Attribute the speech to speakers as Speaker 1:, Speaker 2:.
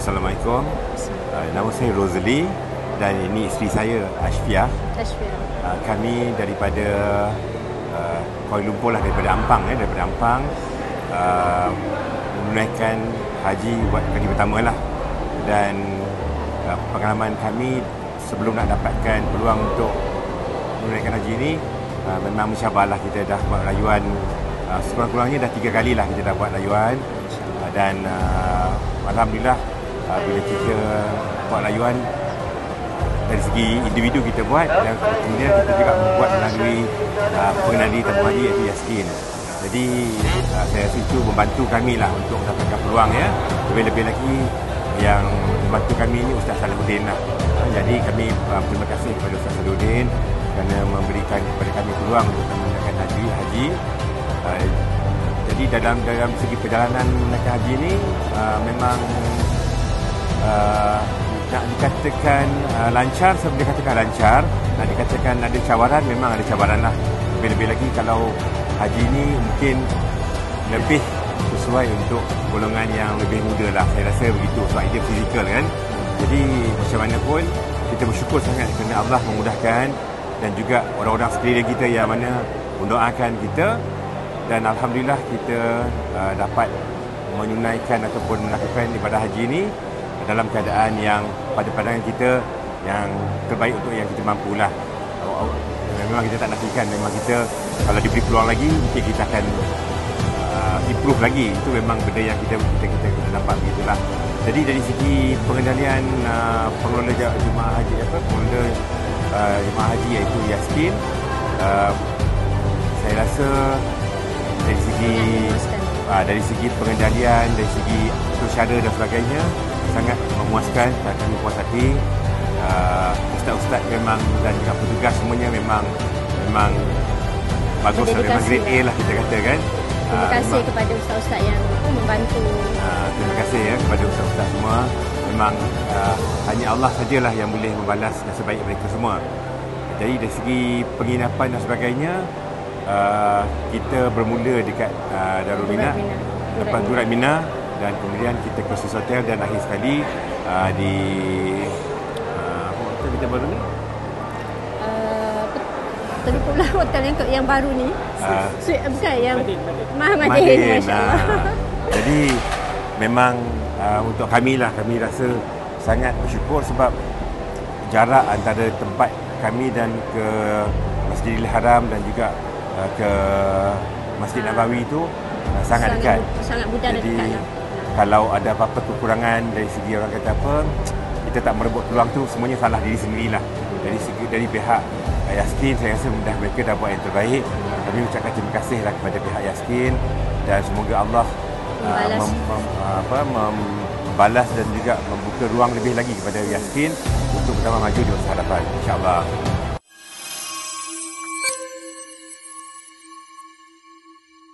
Speaker 1: Assalamualaikum. Nama saya Rosli dan ini isteri saya Ashfiah. Kami daripada Kuala Lumpur lah, daripada Ampang menunaikan haji buat kali pertama lah. Dan pengalaman kami sebelum nak dapatkan peluang untuk menunaikan haji ini, memang insyaAllah kita dah buat rayuan sekurang-kurangnya dah 3 kali lah kita dah buat rayuan. Dan Alhamdulillah, bila kita buat rayuan dari segi individu kita buat, dan kemudian kita juga buat melalui pengendali tabung haji iaitu Yaskin. Jadi saya rasa itu membantu kami lah untuk mendapatkan peluang ya. Lebih-lebih lagi yang membantu kami ini Ustaz Salahuddin lah. Jadi kami terima kasih kepada Ustaz Salahuddin kerana memberikan kepada kami peluang untuk menunaikan haji. Jadi dalam segi perjalanan menunaikan haji ini memang nak dikatakan lancar, saya boleh katakan lancar. Nak dikatakan ada cabaran, memang ada cabaran lah. Lebih-lebih lagi kalau haji ini mungkin lebih sesuai untuk golongan yang lebih muda lah. Saya rasa begitu, sebab dia fizikal kan. Jadi macam mana pun kita bersyukur sangat kerana Allah memudahkan, dan juga orang-orang sekeliling kita yang mana mendoakan kita. Dan Alhamdulillah kita dapat menunaikan ataupun melakukan ibadah haji ini dalam keadaan yang pada pandangan kita yang terbaik untuk yang kita mampulah. Memang kita tak nafikan, memang kita kalau diberi peluang lagi mungkin kita akan improve lagi. Itu memang benda yang kita nampak begitulah. Jadi dari segi pengendalian pengelola jemaah haji jemaah haji iaitu Yaskin, saya rasa dari segi pengendalian, dari segi suara dan sebagainya sangat memuaskan. Kami puas hati. Ustaz-ustaz memang dan juga petugas semuanya memang bagus, memang grade A lah kita kata kan.
Speaker 2: Terima kasih kepada ustaz-ustaz yang membantu.
Speaker 1: Terima kasih ya kepada ustaz-ustaz semua. Memang hanya Allah sajalah yang boleh membalas yang sebaik mereka semua. Jadi dari segi penginapan dan sebagainya, kita bermula dekat Darul Mina, lepas Durat Mina, dan kemudian kita ke Swiss Hotel, dan akhir sekali di apa hotel kita baru ni?
Speaker 2: Terlupa pula hotel yang baru ni. Bukan yang
Speaker 1: Madin. Jadi memang untuk kami rasa sangat bersyukur sebab jarak antara tempat kami dan ke Masjidil Haram dan juga ke Masjid Nabawi itu sangat dekat.
Speaker 2: Sangat mudah dan dekat lah.
Speaker 1: Kalau ada apa-apa kekurangan dari segi orang kata apa, kita tak merebut peluang tu, semuanya salah diri sendirilah. Dari pihak Yaskin, saya rasa mereka dah buat yang terbaik. Kami ucapkan terima kasih lah kepada pihak Yaskin, dan semoga Allah membalas dan juga membuka ruang lebih lagi kepada Yaskin untuk bersama maju di masa hadapan, insya-Allah.